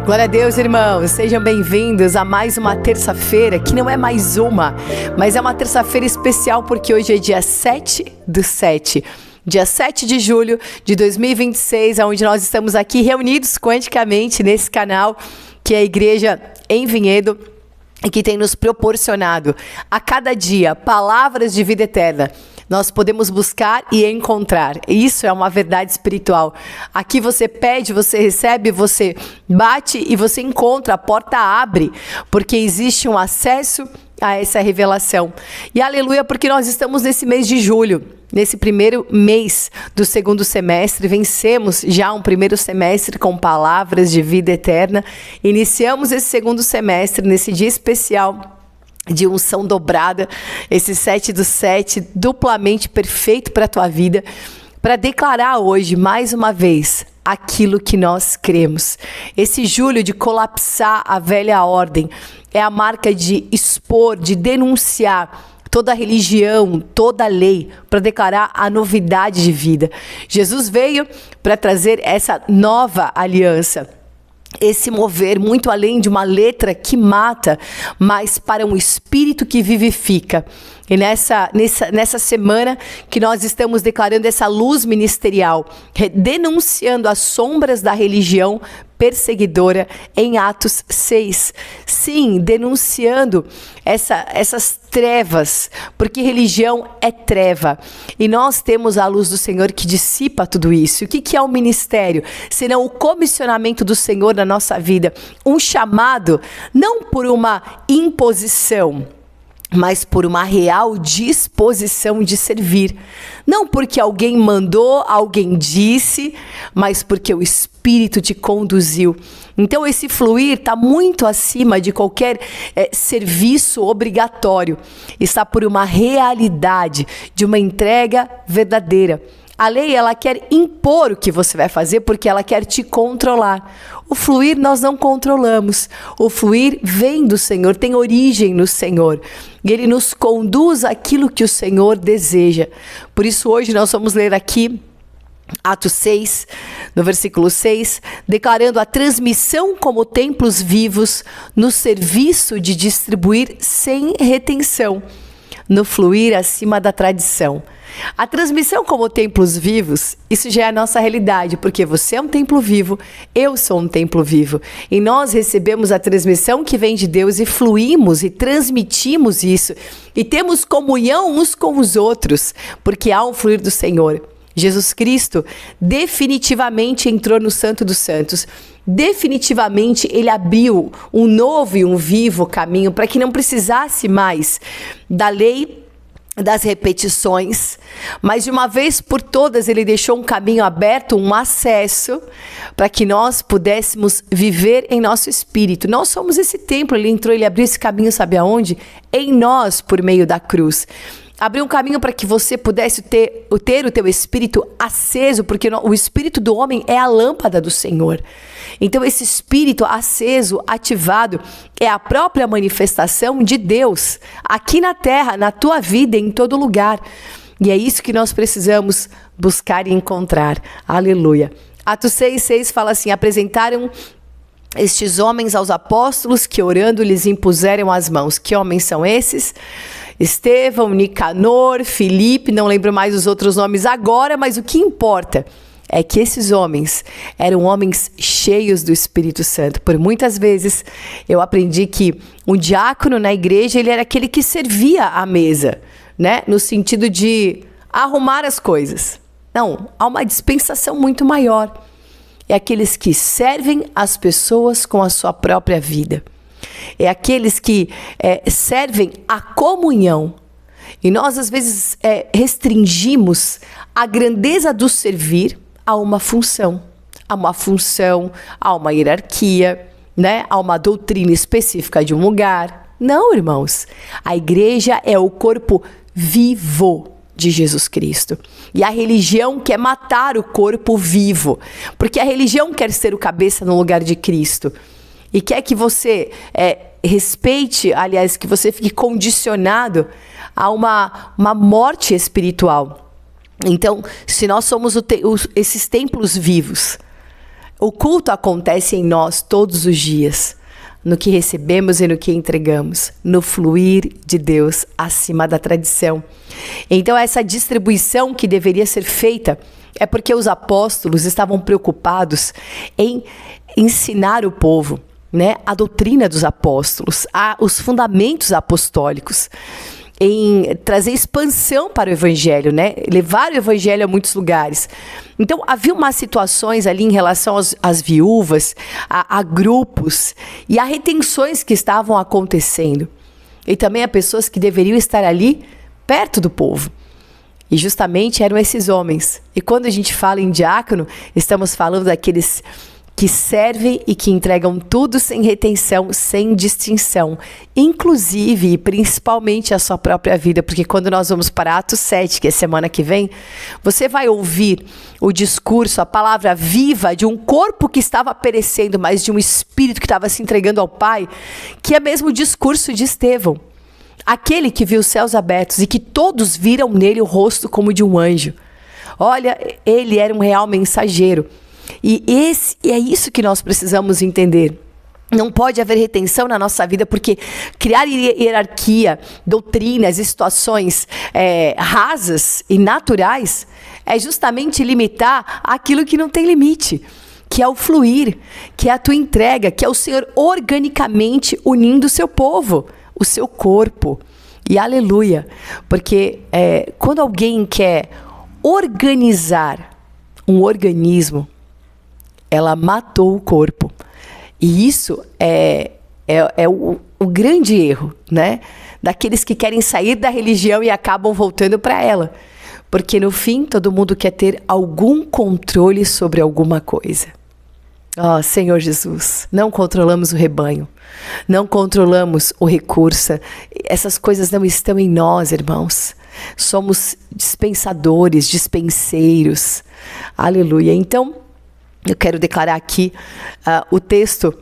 Glória a Deus, irmãos, sejam bem-vindos a mais uma terça-feira, que não é mais uma, mas é uma terça-feira especial porque hoje é dia 7/7, dia 7 de julho de 2026, onde nós estamos aqui reunidos quanticamente nesse canal, que é a Igreja em Vinhedo, e que tem nos proporcionado a cada dia palavras de vida eterna. Nós podemos buscar e encontrar. Isso é uma verdade espiritual. Aqui você pede, você recebe, você bate e você encontra, a porta abre, porque existe um acesso a essa revelação. E aleluia, porque nós estamos nesse mês de julho, nesse primeiro mês do segundo semestre. Vencemos já um primeiro semestre com palavras de vida eterna. Iniciamos esse segundo semestre nesse dia especial de unção dobrada, esse 7/7, duplamente perfeito para a tua vida, para declarar hoje, mais uma vez, aquilo que nós cremos. Esse julho de colapsar a velha ordem é a marca de expor, de denunciar toda a religião, toda a lei, para declarar a novidade de vida. Jesus veio para trazer essa nova aliança, esse mover muito além de uma letra que mata, mas para um espírito que vivifica. E nessa semana que nós estamos declarando essa luz ministerial, denunciando as sombras da religião perseguidora em Atos 6. Sim, denunciando essas trevas, porque religião é treva. E nós temos a luz do Senhor que dissipa tudo isso. O que é o ministério? Senão o comissionamento do Senhor na nossa vida. Um chamado, não por uma imposição, mas por uma real disposição de servir. Não porque alguém mandou, alguém disse, mas porque o Espírito te conduziu. Então esse fluir está muito acima de qualquer serviço obrigatório. Está por uma realidade de uma entrega verdadeira. A lei, ela quer impor o que você vai fazer porque ela quer te controlar. O fluir nós não controlamos. O fluir vem do Senhor, tem origem no Senhor. E Ele nos conduz àquilo que o Senhor deseja. Por isso hoje nós vamos ler aqui Atos 6, no versículo 6, declarando a transmissão como templos vivos no serviço de distribuir sem retenção, no fluir acima da tradição. A transmissão como templos vivos, isso já é a nossa realidade, porque você é um templo vivo, eu sou um templo vivo. E nós recebemos a transmissão que vem de Deus e fluímos e transmitimos isso. E temos comunhão uns com os outros, porque há um fluir do Senhor. Jesus Cristo definitivamente entrou no Santo dos Santos. Definitivamente Ele abriu um novo e um vivo caminho para que não precisasse mais da lei, das repetições, mas de uma vez por todas Ele deixou um caminho aberto, um acesso, para que nós pudéssemos viver em nosso espírito. Nós somos esse templo. Ele entrou, Ele abriu esse caminho, sabe aonde? Em nós, por meio da cruz. Abriu um caminho para que você pudesse ter o teu espírito aceso, porque o espírito do homem é a lâmpada do Senhor. Então esse espírito aceso, ativado, é a própria manifestação de Deus aqui na terra, na tua vida, em todo lugar. E é isso que nós precisamos buscar e encontrar. Aleluia. Atos 6:6 fala assim: apresentaram estes homens aos apóstolos que orando lhes impuseram as mãos. Que homens são esses? Estevão, Nicanor, Filipe, não lembro mais os outros nomes agora, mas o que importa é que esses homens eram homens cheios do Espírito Santo. Por muitas vezes eu aprendi que um diácono na igreja, ele era aquele que servia à mesa, né? No sentido de arrumar as coisas. Não, há uma dispensação muito maior. É aqueles que servem as pessoas com a sua própria vida. É aqueles que servem a comunhão. E nós, às vezes, restringimos a grandeza do servir a uma função. A uma função, a uma hierarquia, né? A uma doutrina específica de um lugar. Não, irmãos. A igreja é o corpo vivo de Jesus Cristo. E a religião quer matar o corpo vivo. Porque a religião quer ser o cabeça no lugar de Cristo. E quer que você respeite, aliás, que você fique condicionado a uma morte espiritual. Então, se nós somos esses templos vivos, O culto acontece em nós todos os dias, no que recebemos e no que entregamos, no fluir de Deus acima da tradição. Então essa distribuição que deveria ser feita é porque os apóstolos estavam preocupados em ensinar o povo, né, a doutrina dos apóstolos, os fundamentos apostólicos, em trazer expansão para o evangelho, né? Levar o evangelho a muitos lugares. Então, havia umas situações ali em relação às viúvas, a grupos e a retenções que estavam acontecendo. E também a pessoas que deveriam estar ali perto do povo. E justamente eram esses homens. E quando a gente fala em diácono, estamos falando daqueles que servem e que entregam tudo sem retenção, sem distinção, inclusive e principalmente a sua própria vida, porque quando nós vamos para Atos 7, que é semana que vem, você vai ouvir o discurso, a palavra viva de um corpo que estava perecendo, mas de um espírito que estava se entregando ao Pai, que é mesmo o discurso de Estevão, aquele que viu os céus abertos e que todos viram nele o rosto como de um anjo. Olha, ele era um real mensageiro. E é isso que nós precisamos entender. Não pode haver retenção na nossa vida, porque criar hierarquia, doutrinas e situações rasas e naturais é justamente limitar aquilo que não tem limite, que é o fluir, que é a tua entrega, que é o Senhor organicamente unindo o seu povo, o seu corpo. E aleluia, porque quando alguém quer organizar um organismo, ela matou o corpo. E isso é o grande erro, né? Daqueles que querem sair da religião e acabam voltando para ela. Porque no fim, todo mundo quer ter algum controle sobre alguma coisa. Ó, Senhor Jesus, não controlamos o rebanho. Não controlamos o recurso. Essas coisas não estão em nós, irmãos. Somos dispensadores, dispenseiros. Aleluia. Então, eu quero declarar aqui o texto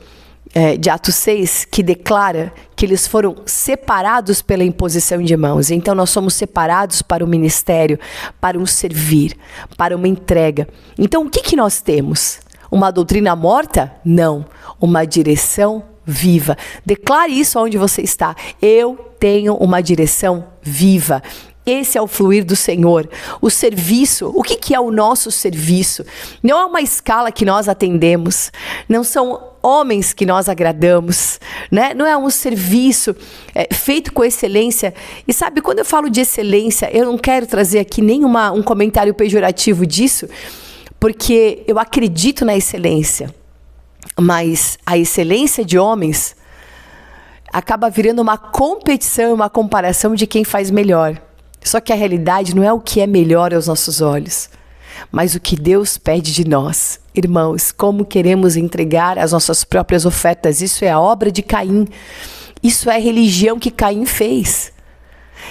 de Atos 6, que declara que eles foram separados pela imposição de mãos. Então, nós somos separados para o ministério, para um servir, para uma entrega. Então, o que nós temos? Uma doutrina morta? Não. Uma direção viva. Declare isso onde você está. Eu tenho uma direção viva. Esse é o fluir do Senhor. O serviço, o que é o nosso serviço? Não é uma escala que nós atendemos, não são homens que nós agradamos, né? Não é um serviço feito com excelência. E sabe, quando eu falo de excelência, eu não quero trazer aqui um comentário pejorativo disso, porque eu acredito na excelência, mas a excelência de homens acaba virando uma competição, uma comparação de quem faz melhor. Só que a realidade não é o que é melhor aos nossos olhos, mas o que Deus pede de nós. Irmãos, como queremos entregar as nossas próprias ofertas? Isso é a obra de Caim. Isso é a religião que Caim fez.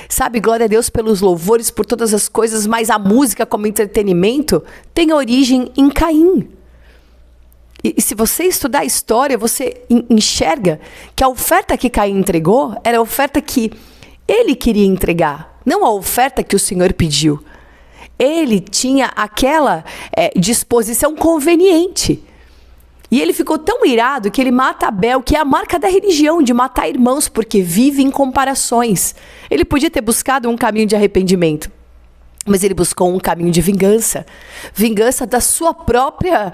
Sabe, glória a Deus pelos louvores, por todas as coisas, mas a música como entretenimento tem origem em Caim. E se você estudar a história, você enxerga que a oferta que Caim entregou era a oferta que ele queria entregar. Não a oferta que o Senhor pediu. Ele tinha aquela disposição conveniente. E ele ficou tão irado que ele mata Abel, que é a marca da religião, de matar irmãos, porque vive em comparações. Ele podia ter buscado um caminho de arrependimento, mas ele buscou um caminho de vingança. Vingança da sua própria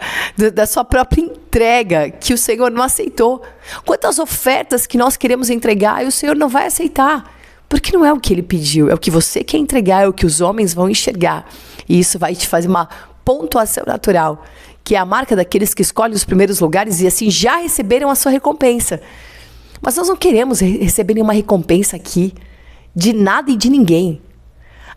entrega, que o Senhor não aceitou. Quantas ofertas que nós queremos entregar e o Senhor não vai aceitar? Porque não é o que ele pediu, é o que você quer entregar, é o que os homens vão enxergar. E isso vai te fazer uma pontuação natural, que é a marca daqueles que escolhem os primeiros lugares e assim já receberam a sua recompensa. Mas nós não queremos receber nenhuma recompensa aqui, de nada e de ninguém.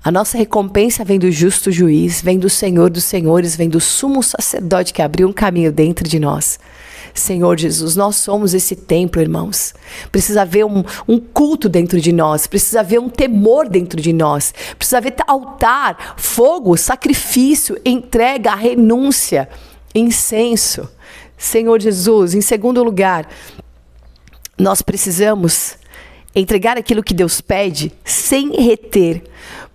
A nossa recompensa vem do justo juiz, vem do Senhor dos senhores, vem do sumo sacerdote que abriu um caminho dentro de nós. Senhor Jesus, nós somos esse templo, irmãos. Precisa haver um culto dentro de nós, precisa haver um temor dentro de nós, precisa haver altar, fogo, sacrifício, entrega, renúncia, incenso. Senhor Jesus, em segundo lugar, nós precisamos Entregar aquilo que Deus pede sem reter.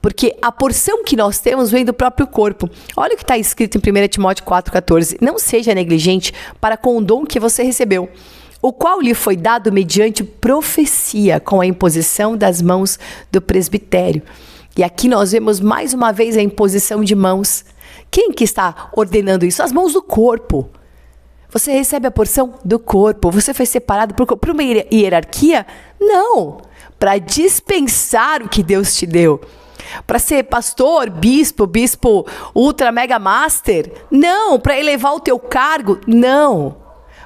Porque a porção que nós temos vem do próprio corpo. Olha o que está escrito em 1 Timóteo 4,14. Não seja negligente para com o dom que você recebeu, o qual lhe foi dado mediante profecia, com a imposição das mãos do presbitério. E aqui nós vemos mais uma vez a imposição de mãos. Quem que está ordenando isso? As mãos do corpo. Você recebe a porção do corpo. Você foi separado por uma hierarquia? Não. Para dispensar o que Deus te deu. Para ser pastor, bispo ultra mega master? Não. Para elevar o teu cargo? Não.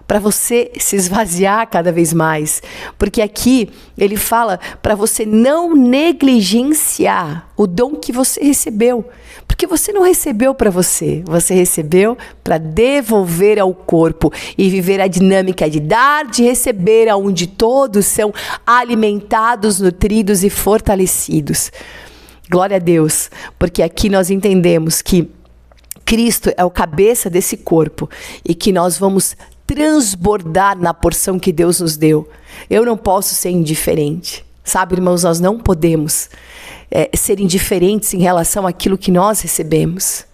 Para você se esvaziar cada vez mais. Porque aqui ele fala para você não negligenciar o dom que você recebeu. Porque você não recebeu para você recebeu para devolver ao corpo e viver a dinâmica de dar, de receber, onde todos são alimentados, nutridos e fortalecidos. Glória a Deus, porque aqui nós entendemos que Cristo é o cabeça desse corpo e que nós vamos transbordar na porção que Deus nos deu. Eu não posso ser indiferente. Sabe, irmãos, nós não podemos ser indiferentes em relação àquilo que nós recebemos.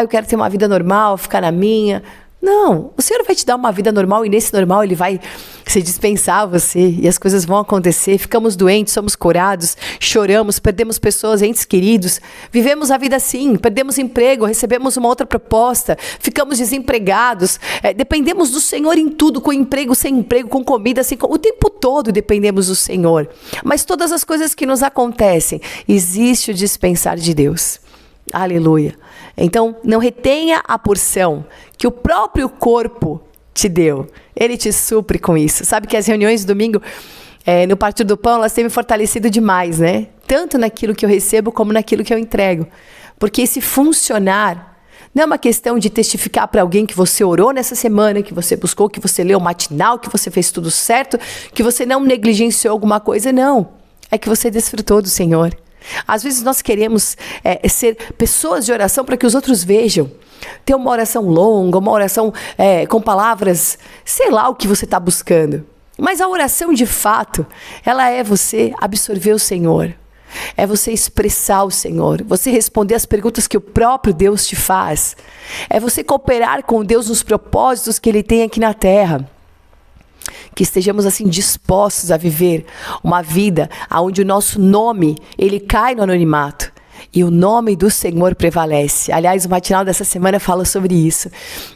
Eu quero ter uma vida normal, ficar na minha. Não, o Senhor vai te dar uma vida normal e nesse normal Ele vai se dispensar a você e as coisas vão acontecer. Ficamos doentes, somos curados, choramos, perdemos pessoas, entes queridos. Vivemos a vida assim, perdemos emprego, recebemos uma outra proposta, ficamos desempregados. Dependemos do Senhor em tudo, com emprego, sem emprego, com comida, sem o tempo todo dependemos do Senhor. Mas todas as coisas que nos acontecem, existe o dispensar de Deus. Aleluia. Então, não retenha a porção que o próprio corpo te deu. Ele te supre com isso. Sabe que as reuniões de domingo no Partido do Pão, elas têm me fortalecido demais, né? Tanto naquilo que eu recebo como naquilo que eu entrego. Porque esse funcionar não é uma questão de testificar para alguém que você orou nessa semana, que você buscou, que você leu o matinal, que você fez tudo certo, que você não negligenciou alguma coisa. Não. É que você desfrutou do Senhor. Às vezes nós queremos ser pessoas de oração para que os outros vejam. Ter uma oração longa, uma oração com palavras, sei lá o que você está buscando. Mas a oração de fato, ela é você absorver o Senhor. É você expressar o Senhor. Você responder as perguntas que o próprio Deus te faz. É você cooperar com Deus nos propósitos que Ele tem aqui na terra. Que estejamos assim dispostos a viver uma vida onde o nosso nome, ele cai no anonimato e o nome do Senhor prevalece. Aliás, o matinal dessa semana fala sobre isso.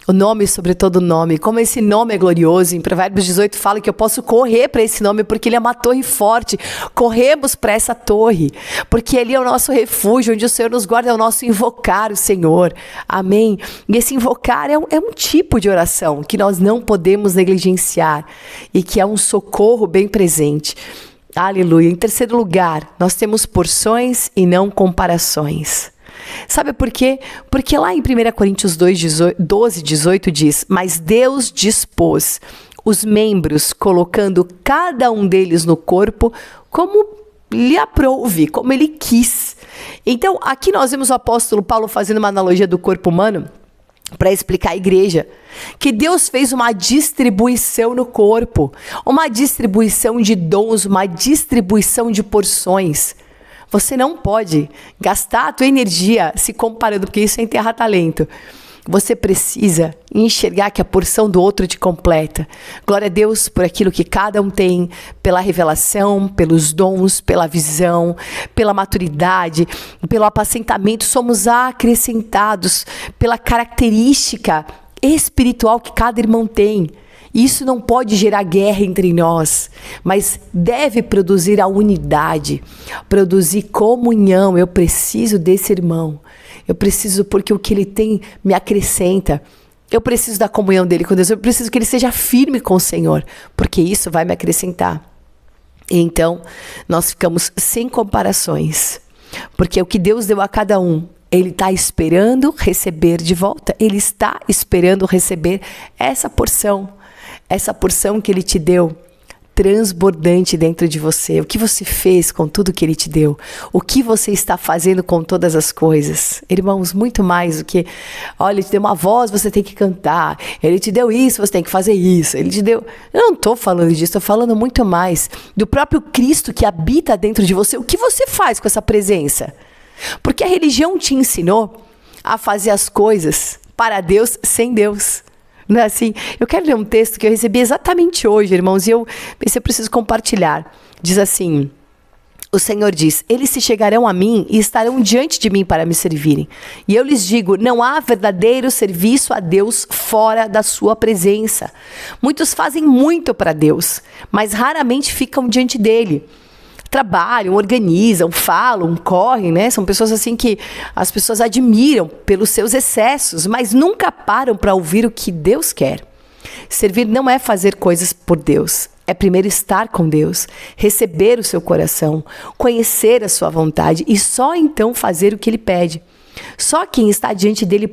O nome sobre todo nome. Como esse nome é glorioso. Em Provérbios 18 fala que eu posso correr para esse nome porque ele é uma torre forte. Corremos para essa torre. Porque ali é o nosso refúgio, onde o Senhor nos guarda, é o nosso invocar o Senhor. Amém? E esse invocar é um tipo de oração que nós não podemos negligenciar. E que é um socorro bem presente. Aleluia. Em terceiro lugar, nós temos porções e não comparações. Sabe por quê? Porque lá em 1 Coríntios 12, 18 diz: mas Deus dispôs os membros, colocando cada um deles no corpo como lhe aprouve, como ele quis. Então, aqui nós vemos o apóstolo Paulo fazendo uma analogia do corpo humano para explicar a igreja, que Deus fez uma distribuição no corpo, uma distribuição de dons, uma distribuição de porções. Você não pode gastar a tua energia se comparando, porque isso é enterrar talento. Você precisa enxergar que a porção do outro te completa. Glória a Deus por aquilo que cada um tem, pela revelação, pelos dons, pela visão, pela maturidade, pelo apacentamento. Somos acrescentados pela característica espiritual que cada irmão tem. Isso não pode gerar guerra entre nós, mas deve produzir a unidade, produzir comunhão. Eu preciso desse irmão. Eu preciso porque o que ele tem me acrescenta. Eu preciso da comunhão dele com Deus. Eu preciso que ele seja firme com o Senhor, porque isso vai me acrescentar. E então, nós ficamos sem comparações, porque o que Deus deu a cada um, Ele está esperando receber de volta. Ele está esperando receber essa porção que Ele te deu. transbordante dentro de você. O que você fez com tudo que Ele te deu? O que você está fazendo com todas as coisas? Irmãos, muito mais do que, olha, Ele te deu uma voz, você tem que cantar. Ele te deu isso, você tem que fazer isso. Ele te deu... Eu não estou falando disso, estou falando muito mais do próprio Cristo que habita dentro de você. O que você faz com essa presença? Porque a religião te ensinou a fazer as coisas para Deus sem Deus. Não é assim? Eu quero ler um texto que eu recebi exatamente hoje, irmãos, e eu pensei, eu preciso compartilhar. Diz assim, o Senhor diz, eles se chegarão a mim e estarão diante de mim para me servirem. E eu lhes digo, não há verdadeiro serviço a Deus fora da sua presença. Muitos fazem muito para Deus, mas raramente ficam diante dele. Trabalham, organizam, falam, correm, né? São pessoas assim que as pessoas admiram pelos seus excessos, mas nunca param para ouvir o que Deus quer. Servir não é fazer coisas por Deus, é primeiro estar com Deus, receber o seu coração, conhecer a sua vontade e só então fazer o que Ele pede. Só quem está diante dele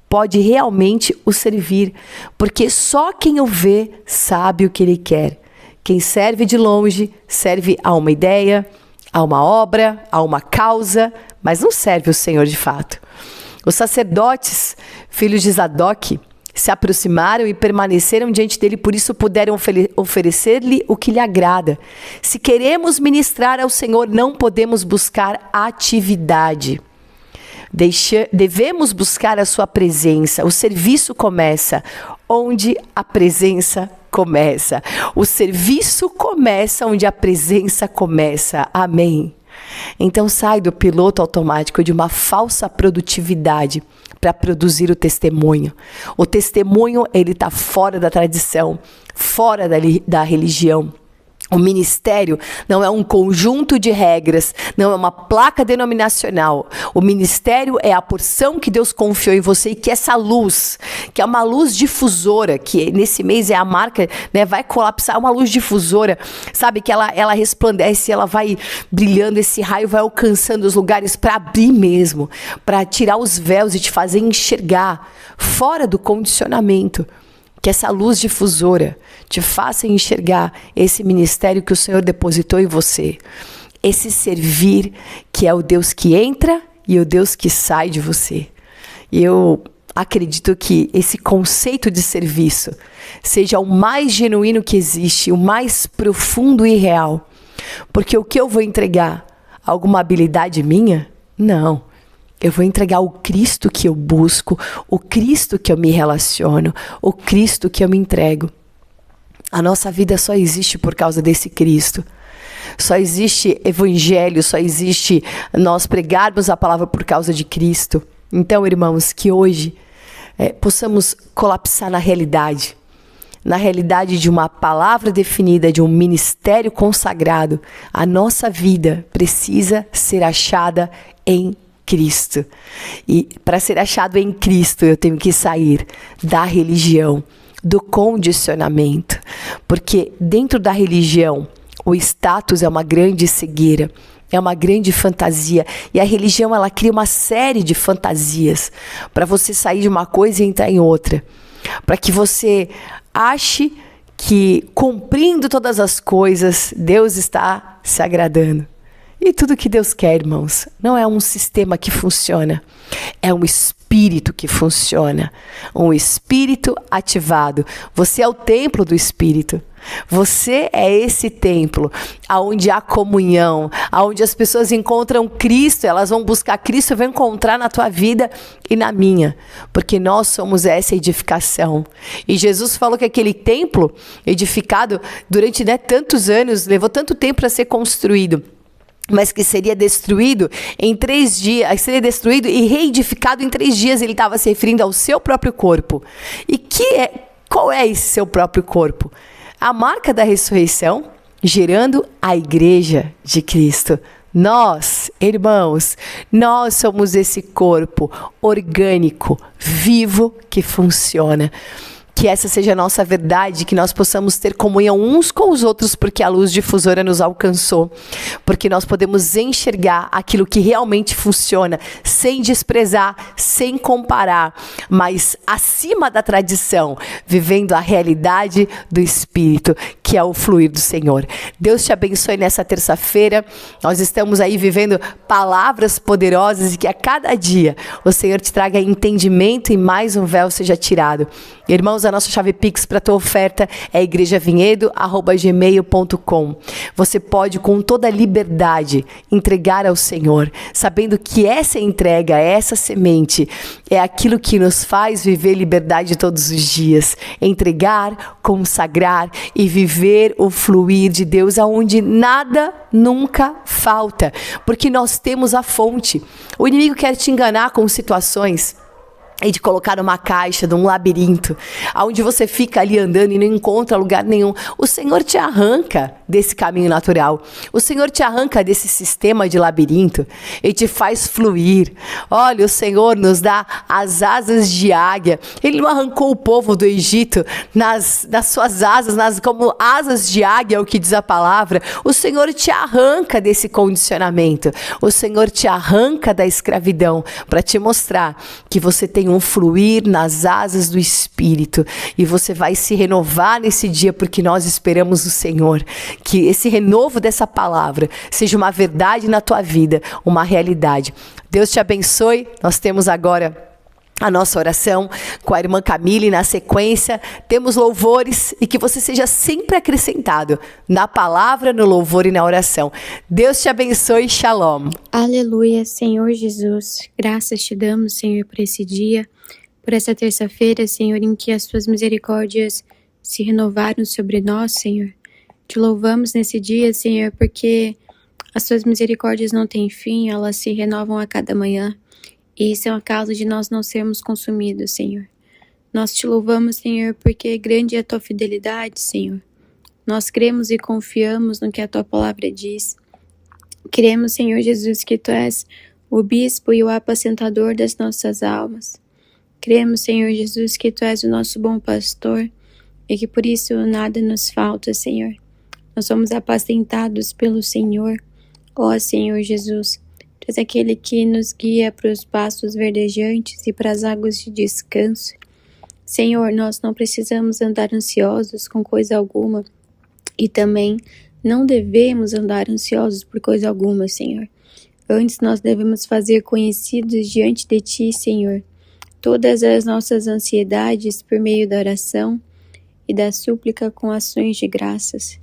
pode realmente o servir, porque só quem o vê sabe o que Ele quer. Quem serve de longe, serve a uma ideia, a uma obra, a uma causa, mas não serve o Senhor de fato. Os sacerdotes, filhos de Zadok, se aproximaram e permaneceram diante dele, por isso puderam oferecer-lhe o que lhe agrada. Se queremos ministrar ao Senhor, não podemos buscar atividade. Devemos buscar a sua presença. O serviço começa onde a presença começa. O serviço começa onde a presença começa. Amém. Então sai do piloto automático de uma falsa produtividade para produzir o testemunho. O testemunho, ele está fora da tradição, fora da religião. O ministério não é um conjunto de regras, não é uma placa denominacional. O ministério é a porção que Deus confiou em você e que essa luz, que é uma luz difusora, que nesse mês é a marca, né, vai colapsar, uma luz difusora, sabe, que ela resplandece, ela vai brilhando, esse raio vai alcançando os lugares para abrir mesmo, para tirar os véus e te fazer enxergar fora do condicionamento. Que essa luz difusora te faça enxergar esse ministério que o Senhor depositou em você. Esse servir que é o Deus que entra e o Deus que sai de você. E eu acredito que esse conceito de serviço seja o mais genuíno que existe, o mais profundo e real. Porque o que eu vou entregar? Alguma habilidade minha? Não. Eu vou entregar o Cristo que eu busco, o Cristo que eu me relaciono, o Cristo que eu me entrego. A nossa vida só existe por causa desse Cristo. Só existe evangelho, só existe nós pregarmos a palavra por causa de Cristo. Então, irmãos, que hoje possamos colapsar na realidade de uma palavra definida, de um ministério consagrado. A nossa vida precisa ser achada em Cristo. E para ser achado em Cristo, eu tenho que sair da religião, do condicionamento. Porque dentro da religião, o status é uma grande cegueira, é uma grande fantasia. E a religião, ela cria uma série de fantasias para você sair de uma coisa e entrar em outra. Para que você ache que cumprindo todas as coisas, Deus está se agradando. E tudo que Deus quer, irmãos, não é um sistema que funciona, é um espírito que funciona, um espírito ativado. Você é o templo do Espírito. Você é esse templo, onde há comunhão, onde as pessoas encontram Cristo, elas vão buscar Cristo e vão encontrar na tua vida e na minha, porque nós somos essa edificação. E Jesus falou que aquele templo edificado durante tantos anos, levou tanto tempo para ser construído, mas que seria destruído em 3 dias, seria destruído e reedificado em 3 dias. Ele estava se referindo ao seu próprio corpo. E qual é esse seu próprio corpo? A marca da ressurreição, gerando a igreja de Cristo. Nós, irmãos, nós somos esse corpo orgânico, vivo, que funciona. Que essa seja a nossa verdade, que nós possamos ter comunhão uns com os outros, porque a luz difusora nos alcançou, porque nós podemos enxergar aquilo que realmente funciona, sem desprezar, sem comparar, mas acima da tradição, vivendo a realidade do Espírito, que é o fluir do Senhor. Deus te abençoe nessa terça-feira. Nós estamos aí vivendo palavras poderosas e que a cada dia o Senhor te traga entendimento e mais um véu seja tirado. Irmãos, a nossa chave Pix para a tua oferta é igrejavinhedo@gmail.com. Você pode, com toda liberdade, entregar ao Senhor, sabendo que essa entrega, essa semente, é aquilo que nos faz viver liberdade todos os dias. Entregar, consagrar e viver o fluir de Deus, aonde nada nunca falta, porque nós temos a fonte. O inimigo quer te enganar com situações e de colocar numa caixa, num labirinto, onde você fica ali andando e não encontra lugar nenhum. O Senhor te arranca desse caminho natural. O Senhor te arranca desse sistema de labirinto e te faz fluir. Olha, o Senhor nos dá as asas de águia. Ele não arrancou o povo do Egito nas suas asas, como asas de águia, é o que diz a palavra. O Senhor te arranca desse condicionamento. O Senhor te arranca da escravidão para te mostrar que você tem um fluir nas asas do Espírito e você vai se renovar nesse dia, porque nós esperamos o Senhor. Que esse renovo dessa palavra seja uma verdade na tua vida, uma realidade. Deus te abençoe. Nós temos agora a nossa oração com a irmã Camille. Na sequência, temos louvores e que você seja sempre acrescentado na palavra, no louvor e na oração. Deus te abençoe. Shalom. Aleluia, Senhor Jesus. Graças te damos, Senhor, por esse dia, por essa terça-feira, Senhor, em que as tuas misericórdias se renovaram sobre nós, Senhor. Te louvamos nesse dia, Senhor, porque as tuas misericórdias não têm fim, elas se renovam a cada manhã. E isso é uma causa de nós não sermos consumidos, Senhor. Nós te louvamos, Senhor, porque grande é a tua fidelidade, Senhor. Nós cremos e confiamos no que a tua palavra diz. Cremos, Senhor Jesus, que tu és o bispo e o apacentador das nossas almas. Cremos, Senhor Jesus, que tu és o nosso bom pastor e que por isso nada nos falta, Senhor. Nós somos apacentados pelo Senhor. Ó Senhor Jesus, tu és aquele que nos guia para os pastos verdejantes e para as águas de descanso. Senhor, nós não precisamos andar ansiosos com coisa alguma e também não devemos andar ansiosos por coisa alguma, Senhor. Antes nós devemos fazer conhecidos diante de Ti, Senhor, todas as nossas ansiedades por meio da oração e da súplica com ações de graças.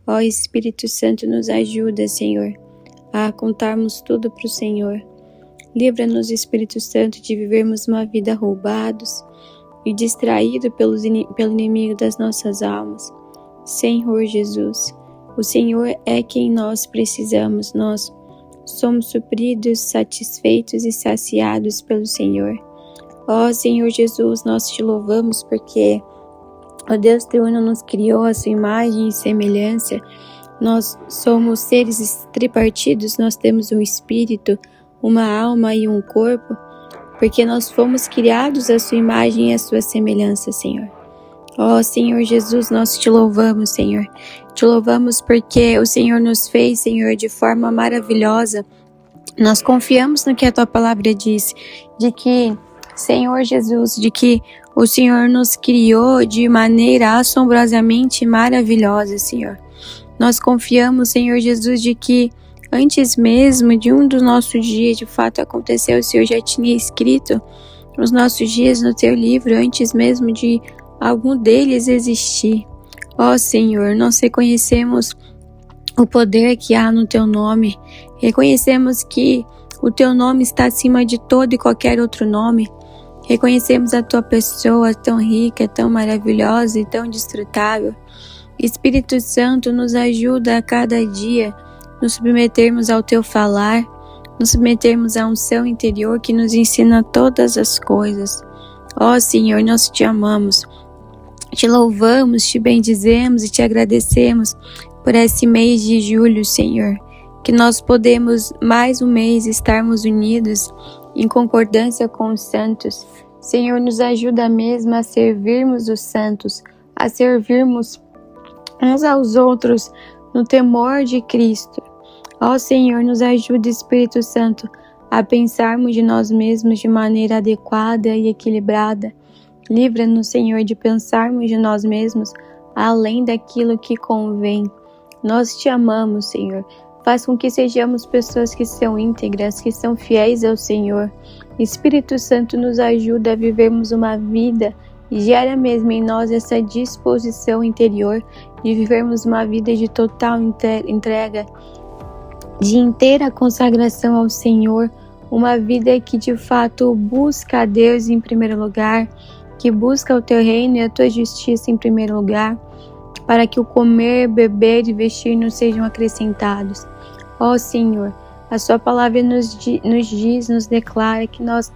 Ó Espírito Santo, nos ajuda, Senhor, a contarmos tudo para o Senhor. Livra-nos, Espírito Santo, de vivermos uma vida roubados e distraídos pelo inimigo das nossas almas. Senhor Jesus, o Senhor é quem nós precisamos. Nós somos supridos, satisfeitos e saciados pelo Senhor. Ó Senhor Jesus, nós te louvamos porque o Deus triuno nos criou a sua imagem e semelhança. Nós somos seres tripartidos, nós temos um espírito, uma alma e um corpo, porque nós fomos criados à sua imagem e à sua semelhança, Senhor. Ó Senhor Jesus, nós te louvamos, Senhor. Te louvamos porque o Senhor nos fez, Senhor, de forma maravilhosa. Nós confiamos no que a tua palavra diz, de que, Senhor Jesus, de que o Senhor nos criou de maneira assombrosamente maravilhosa, Senhor. Nós confiamos, Senhor Jesus, de que antes mesmo de um dos nossos dias de fato acontecer, o Senhor já tinha escrito os nossos dias no teu livro, antes mesmo de algum deles existir. Ó Senhor, nós reconhecemos o poder que há no teu nome, reconhecemos que o teu nome está acima de todo e qualquer outro nome, reconhecemos a tua pessoa tão rica, tão maravilhosa e tão desfrutável. Espírito Santo, nos ajuda a cada dia nos submetermos ao teu falar, nos submetermos à unção interior que nos ensina todas as coisas. Ó Senhor, nós te amamos, te louvamos, te bendizemos e te agradecemos por esse mês de julho, Senhor, que nós podemos mais um mês estarmos unidos em concordância com os santos, Senhor, nos ajuda mesmo a servirmos os santos, a servirmos uns aos outros no temor de Cristo. Ó Senhor, nos ajuda, Espírito Santo, a pensarmos de nós mesmos de maneira adequada e equilibrada. Livra-nos, Senhor, de pensarmos de nós mesmos além daquilo que convém. Nós te amamos, Senhor. Faz com que sejamos pessoas que são íntegras, que são fiéis ao Senhor. Espírito Santo, nos ajuda a vivermos uma vida e gera mesmo em nós essa disposição interior de vivermos uma vida de total entrega, de inteira consagração ao Senhor, uma vida que de fato busca a Deus em primeiro lugar, que busca o teu reino e a tua justiça em primeiro lugar, para que o comer, beber e vestir nos sejam acrescentados. Ó Senhor, a sua palavra nos diz, nos declara que nós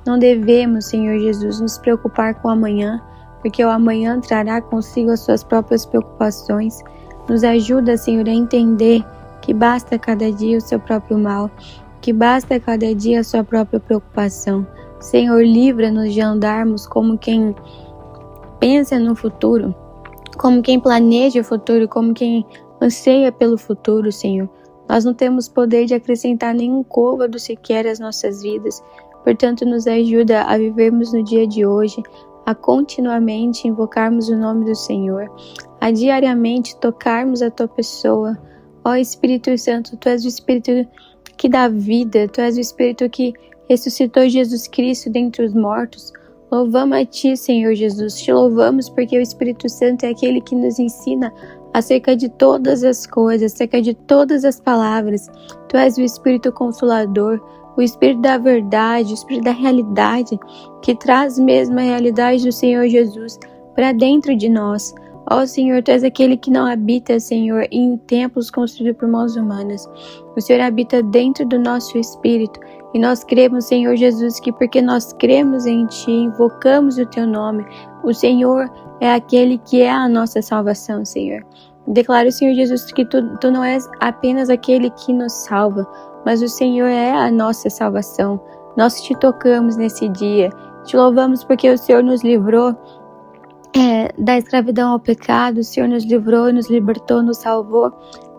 não devemos, Senhor Jesus, nos preocupar com o amanhã, porque o amanhã trará consigo as suas próprias preocupações. Nos ajuda, Senhor, a entender que basta cada dia o seu próprio mal, que basta cada dia a sua própria preocupação. Senhor, livra-nos de andarmos como quem pensa no futuro, como quem planeja o futuro, como quem anseia pelo futuro, Senhor. Nós não temos poder de acrescentar nenhum côvado sequer às nossas vidas. Portanto, nos ajuda a vivermos no dia de hoje, a continuamente invocarmos o nome do Senhor, a diariamente tocarmos a tua pessoa. Ó Espírito Santo, tu és o Espírito que dá vida, tu és o Espírito que ressuscitou Jesus Cristo dentre os mortos. Louvamos a ti, Senhor Jesus, te louvamos porque o Espírito Santo é aquele que nos ensina acerca de todas as coisas, acerca de todas as palavras. Tu és o Espírito Consolador, o Espírito da verdade, o Espírito da realidade, que traz mesmo a realidade do Senhor Jesus para dentro de nós. Ó Senhor, tu és aquele que não habita, Senhor, em templos construídos por mãos humanas. O Senhor habita dentro do nosso espírito. E nós cremos, Senhor Jesus, que porque nós cremos em Ti, invocamos o Teu nome, o Senhor é aquele que é a nossa salvação, Senhor. Declaro, Senhor Jesus, que Tu não és apenas aquele que nos salva, mas o Senhor é a nossa salvação. Nós Te tocamos nesse dia. Te louvamos porque o Senhor nos livrou da escravidão ao pecado, o Senhor nos livrou, nos libertou, nos salvou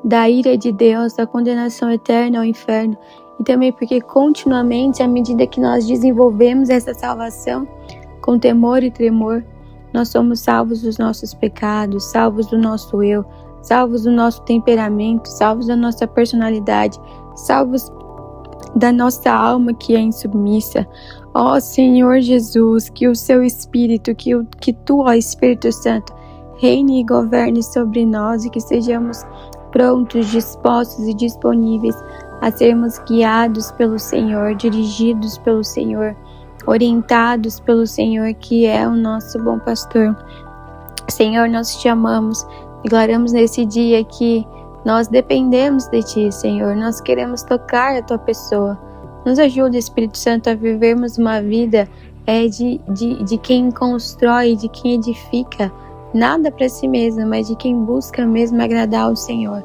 da ira de Deus, da condenação eterna ao inferno. E também porque continuamente, à medida que nós desenvolvemos essa salvação com temor e tremor, nós somos salvos dos nossos pecados, salvos do nosso eu, salvos do nosso temperamento, salvos da nossa personalidade, salvos da nossa alma que é insubmissa. Ó Senhor Jesus, que o Seu Espírito, que Tu, ó Espírito Santo, reine e governe sobre nós e que sejamos prontos, dispostos e disponíveis a sermos guiados pelo Senhor, dirigidos pelo Senhor, orientados pelo Senhor, que é o nosso bom pastor. Senhor, nós Te amamos, declaramos nesse dia que nós dependemos de Ti, Senhor, nós queremos tocar a Tua pessoa. Nos ajuda, Espírito Santo, a vivermos uma vida de quem constrói, de quem edifica, nada para si mesmo, mas de quem busca mesmo agradar ao Senhor.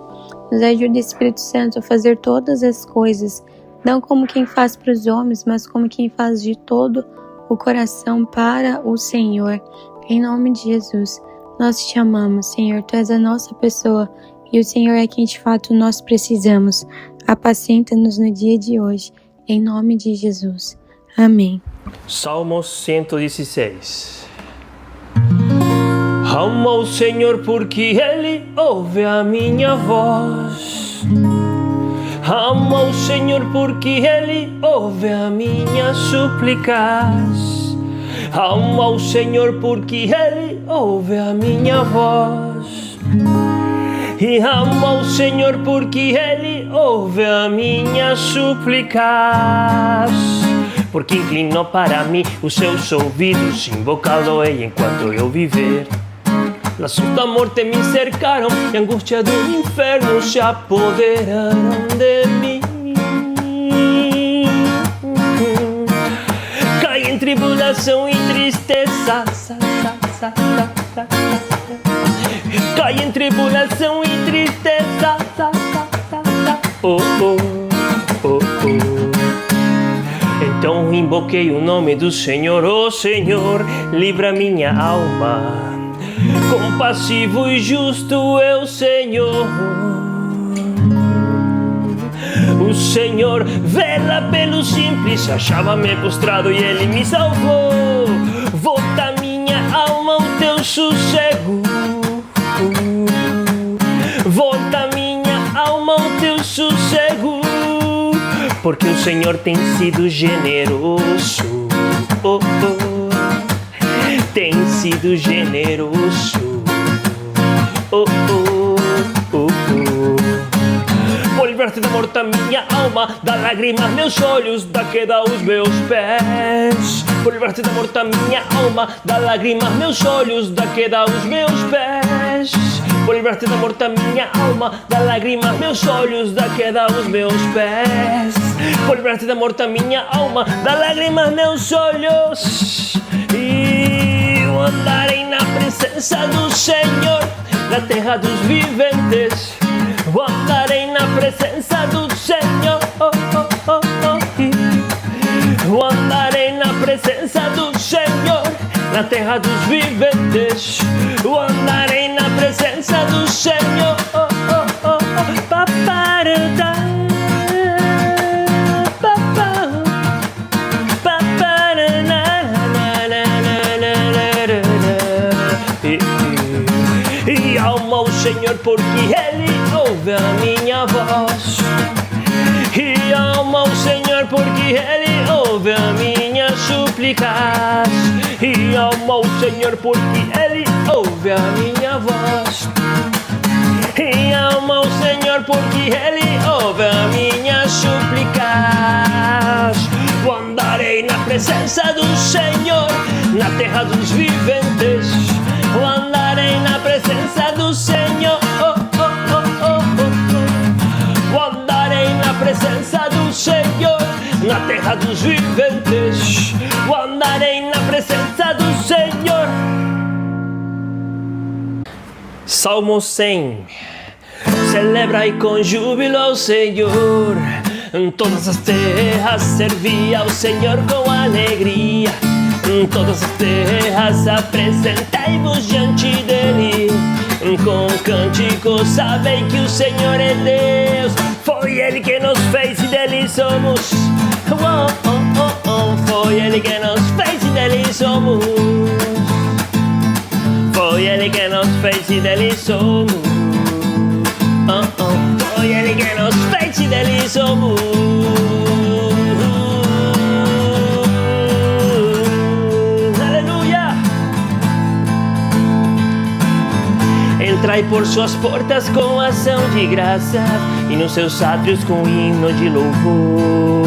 Nos ajuda, Espírito Santo, a fazer todas as coisas, não como quem faz para os homens, mas como quem faz de todo o coração para o Senhor. Em nome de Jesus, nós Te amamos, Senhor, Tu és a nossa pessoa e o Senhor é quem de fato nós precisamos. Apacenta-nos no dia de hoje, em nome de Jesus. Amém. Salmos 116. Amo ao Senhor porque Ele ouve a minha voz. Amo ao Senhor porque Ele ouve a minhas súplicas. Amo ao Senhor porque Ele ouve a minha voz. E amo ao Senhor porque Ele ouve a minhas súplicas. Porque inclinou para mim os seus ouvidos, invocá-lo-ei enquanto eu viver. Laços da morte me cercaram e a angústia do inferno se apoderaram de mim. Caí em tribulação e tristeza. Caí em tribulação e tristeza. Oh, oh, oh, oh. Então invoquei o nome do Senhor. Oh Senhor, livra minha alma. Compassivo e justo é o Senhor. O Senhor vela pelo simples. Achava-me prostrado e Ele me salvou. Volta minha alma ao teu sossego. Volta minha alma ao teu sossego. Porque o Senhor tem sido generoso. Oh, oh. Tem sido generoso. Oh, oh, oh, oh. Vou livrar-te da morte a minha alma, da lágrima meus olhos, da queda aos meus pés. Vou livrar-te da morte a minha alma, da lágrima meus olhos, da queda aos meus pés. Vou livrar-te da morte a minha alma, da lágrima meus olhos, da queda aos meus pés. Vou livrar-te da morte a minha alma, da lágrima meus olhos. E eu andarei na presença do Senhor, na terra dos viventes. Eu andarei na presença do Senhor. Oh, oh, oh, oh. Eu andarei na presença do Senhor, na terra dos viventes. Eu andarei na presença do Senhor. Oh, oh, oh, oh. Paparada. E alma o Senhor, porque Ele ouve a minha voz. E alma o Senhor, porque Ele ouve a minha súplicas. E alma o Senhor, porque Ele ouve a minha voz. E alma o Senhor, porque Ele ouve a minha súplicas. Eu andarei na presença do Senhor, na terra dos viventes. Eu andarei na presença do Senhor. Oh, oh, oh, oh, oh. Eu andarei na presença do Senhor, na terra dos viventes. Eu andarei na presença do Senhor. Salmo 100. Celebrai com júbilo ao Senhor. Em todas as terras servi ao Senhor com alegria. Em todas as terras apresentai-vos diante dele. Com cânticos sabei que o Senhor é Deus. Foi Ele que nos fez e dele somos. Oh, oh, oh, oh. Foi Ele que nos fez e dele somos. Foi Ele que nos fez e dele somos. Oh, oh. Foi Ele que nos fez e dele somos. Entrai por suas portas com ação de graças e nos seus átrios com hino de louvor.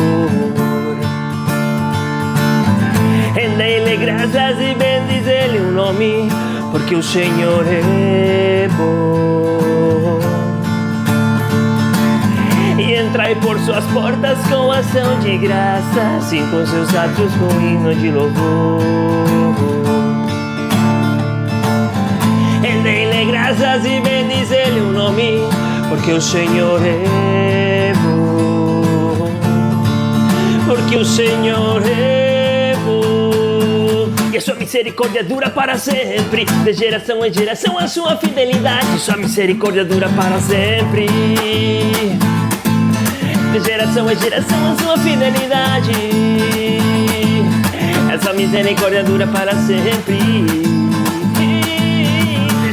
Rendei-lhe graças e bendize-lhe o nome, porque o Senhor é bom. E entrai por suas portas com ação de graças e com seus átrios com hino de louvor. Rendei-lhe graças e bendize-lhe o nome, porque o Senhor é bom. Porque o Senhor é bom. E a sua misericórdia dura para sempre. De geração em geração a sua fidelidade. Sua misericórdia dura para sempre. De geração em geração a sua fidelidade. Essa misericórdia dura para sempre.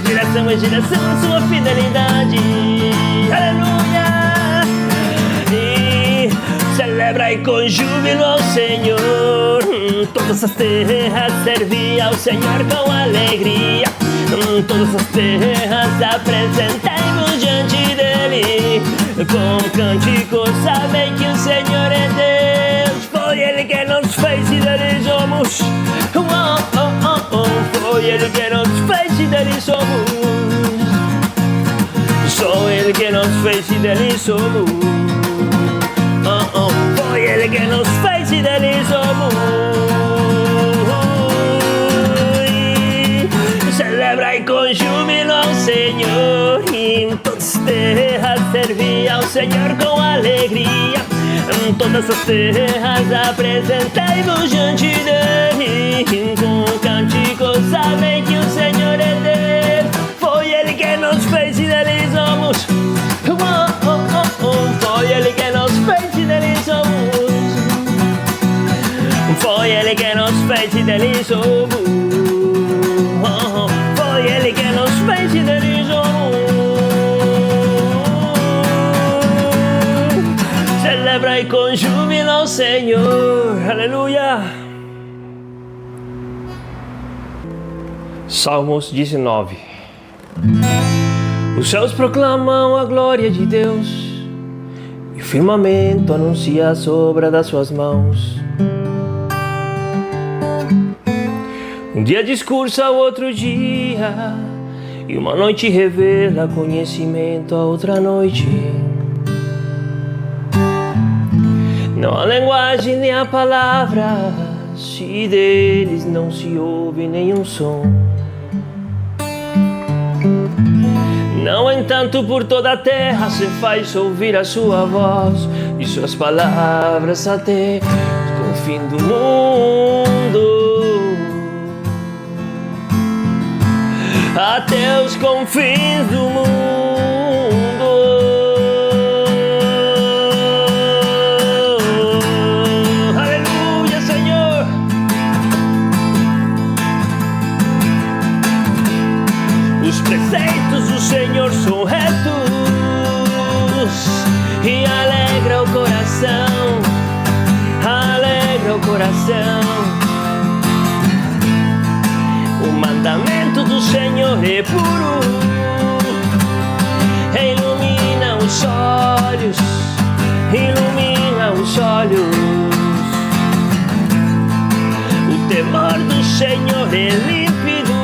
Geração em geração a sua fidelidade. Aleluia. E celebrai com júbilo ao Senhor. Todas as terras servi ao Senhor com alegria. Todas as terras apresentai-vos diante dele. Com cânticos sabem que o Senhor é Deus. Foi Ele que nos fez e dele somos. Oh, oh, oh, oh. Foi Ele que nos fez e dele somos. Só Ele que nos fez e dele somos. Oh, oh. Foi Ele que nos fez e dele somos. Celebrai com júbilo ao Senhor. Em todas as terras servi ao Senhor com alegria. Todas as terras apresentei-vos diante dele. Com cânticos sabem que o Senhor é Deus. Foi Ele que nos fez e dele somos. Foi Ele que nos fez e dele somos. Foi Ele que nos fez e dele somos. Foi Ele que nos fez e dele somos. Celebra e com júbilo ao Senhor. Aleluia. Salmos 19. Os céus proclamam a glória de Deus, e o firmamento anuncia a obra das suas mãos. Um dia discursa o outro dia, e uma noite revela conhecimento a outra noite. Não há linguagem nem a palavra, se deles não se ouve nenhum som. Não, entanto, por toda a terra se faz ouvir a sua voz e suas palavras até o fim do mundo. Até os confins do mundo. Aleluia, Senhor. Os preceitos do Senhor são retos e alegra o coração, alegra o coração. O mandamento do Senhor é puro, ilumina os olhos, ilumina os olhos. O temor do Senhor é límpido,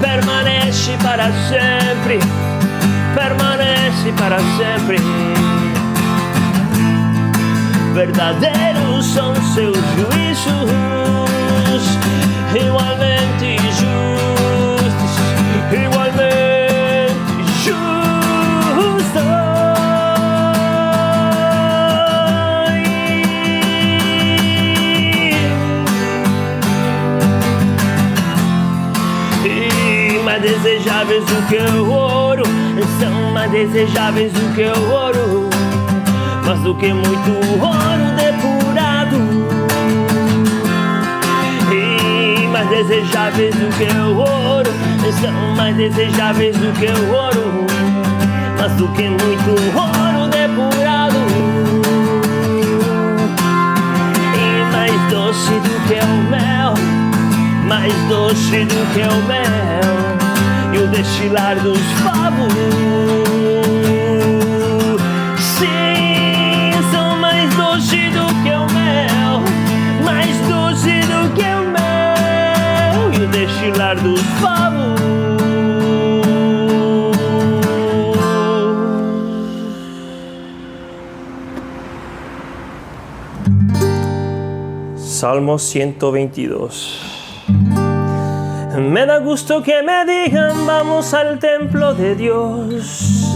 permanece para sempre, permanece para sempre. Verdadeiros são seus juízos, igualmente justos, igualmente justos. E mais desejáveis do que o ouro, são mais desejáveis do que o ouro, mais do que muito ouro depurado. Mais desejáveis do que o ouro, são mais desejáveis do que o ouro, mais do que muito ouro depurado. E mais doce do que o mel, mais doce do que o mel, e o destilar dos favos. Sim, são mais doce do que o mel, mais doce do que o mel, e o destilar dos favos. Salmo 122. Me da gusto que me digan vamos al templo de Dios.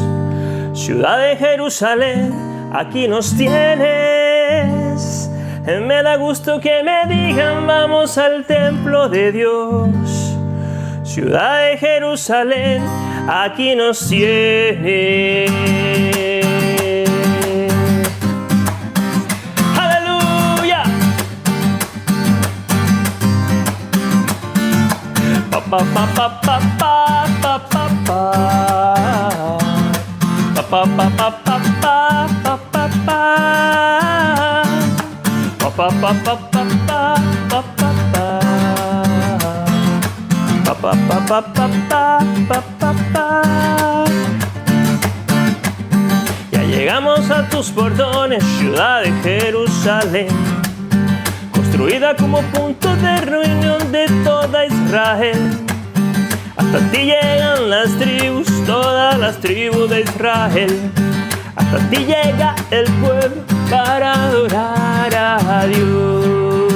Ciudad de Jerusalén, aquí nos tienes. Me da gusto que me digan vamos al templo de Dios. Ciudad de Jerusalén, aquí nos tienes. Aleluya. Pa pa pa pa pa pa pa pa pa pa pa pa pa pa pa pa pa. Pa pa pa pa pa pa pa pa pa pa pa pa pa pa. Ya llegamos a tus portones, ciudad de Jerusalén, construida como punto de reunión de toda Israel. Hasta ti llegan las tribus, todas las tribus de Israel. Hasta ti llega el pueblo para adorar a Dios,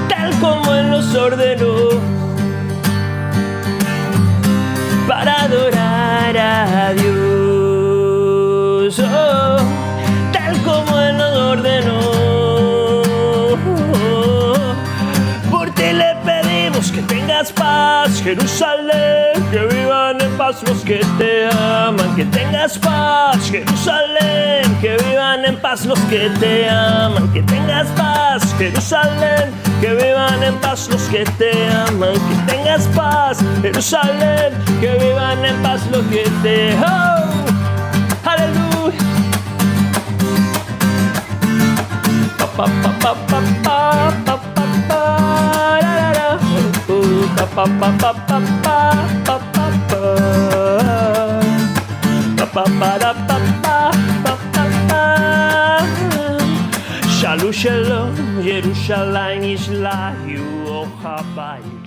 tal como Él nos ordenó, para adorar a Dios. Oh, que tengas paz, Jerusalén, que vivan en paz los que te aman. Que tengas paz, Jerusalén, que vivan en paz los que te aman. Que tengas paz, Jerusalén, que vivan en paz los que te aman. Que tengas paz, Jerusalén, que vivan en paz los que te aman. Aleluya. Pa pa pa pa pa pa pa pa pa la la pa pa pa pa pa pa pa pa pa pa pa pa pa. Shalom shalom, Yerushalayim Yisrael, Ochabayim.